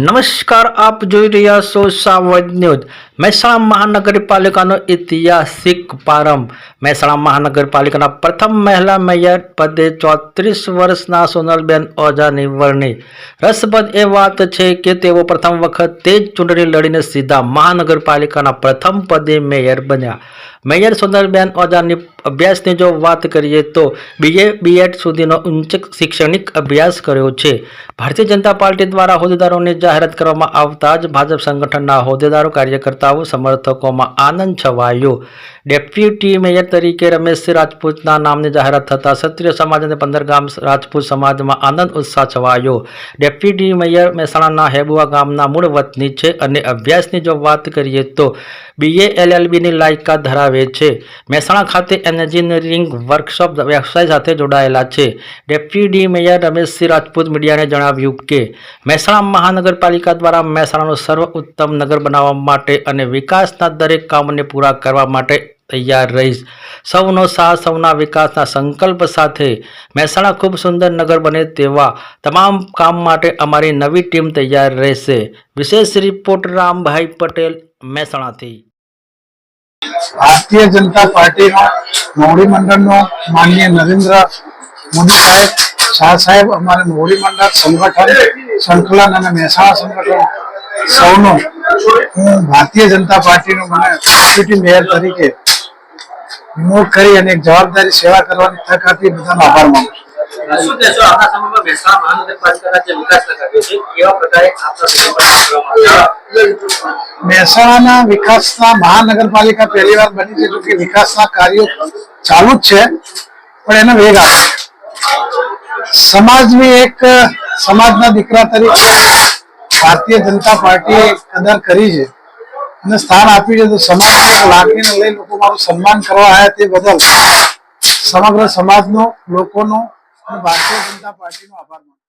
નમસ્કાર, આપ જોઈ રહ્યા છો સાવજ ન્યૂઝ। મહેસાણા મહાનગરપાલિકાનો ઐતિહાસિક પ્રારંભ। મહેસાણા મહાનગરપાલિકાના પ્રથમ મહિલા મેયર પદે 34 વર્ષના સોનલબેન ઓઝાની વરણી। રસપ્રદ એ વાત છે કે તેઓ પ્રથમ વખત તે જ ચૂંટણી લડીને સીધા મહાનગરપાલિકાના પ્રથમ પદે મેયર બન્યા। મેયર સોનલબેન ઓઝાની અભ્યાસની જો વાત કરીએ તો BA BEd સુધીનો ઉચ્ચ શૈક્ષણિક અભ્યાસ કર્યો છે। ભારતીય જનતા પાર્ટી દ્વારા હોદ્દેદારોની જાહેરાત કરવામાં આવતા જ ભાજપ સંગઠનના હોદ્દેદારો, કાર્યકર્તાઓ, સમર્થકોમાં આનંદ છવાયો। ડેપ્યુટી મેયર તરીકે રમેશ રાજપૂતના નામની જાહેરાત થતાં ક્ષત્રિય સમાજ અને 15 ગામ રાજપૂત સમાજમાં આનંદ ઉત્સાહ છવાયો। ડેપ્યુટી મેયર મહેસાણાના હેબુઆ ગામના મૂળ વતની છે અને અભ્યાસની જો વાત કરીએ તો BA LLB ની લાયકાત ધરાવે છે। મહેસાણા ખાતે એન્જિનિયરિંગ વર્કશોપ વ્યવસાય સાથે જોડાયેલા છે। ડેપ્યુટી મેયર રમેશ રાજપૂત મીડિયાને જણાવ્યું કે મહેસાણા મહાનગરપાલિકા દ્વારા મહેસાણાનું સર્વોત્તમ નગર બનાવવા માટે અને વિકાસના દરેક કામોને પૂરા કરવા માટે તૈયાર રહીશ। સૌનો સાથ, સૌના વિકાસના સંકલ્પ સાથે મહેસાણા ખૂબ સુંદર નગર બને તેવા તમામ કામ માટે અમારી નવી ટીમ તૈયાર રહેશે। વિશેષ રિપોર્ટ રામભાઈ પટેલ, મહેસાણાથી। भारतीय जनता पार्टी मोवड़ी मंडल माननीय नरेंद्र मोदी साहेब, शाह साहेब, अमारे मोवड़ी मंडल संगठन संकलन और मेहसाणा संगठन सौनो भारतीय जनता पार्टी मैंने डेप्यूटी मेयर तरीके निमणूक करी एक जवाबदारी सेवा करवानी तक आपी बधानो आभार मानु छुं। મહેસાણા વિકાસના મહાનગરપાલિકા પહેલી વાર બની છે, જો કે વિકાસના કાર્યો ચાલુ જ છે પણ એને વેગ આપે। સમાજની એક સમાજના દીકરા તરીકે ભારતીય જનતા પાર્ટીએ કદર કરી છે અને સ્થાન આપ્યું છે, તો સમાજની એક લાગણીને લઈ લોકો મારું સન્માન કરવા આવ્યા તે બદલ સમગ્ર સમાજનો, લોકોનો અને ભારતીય જનતા પાર્ટીનો આભાર માનું છું।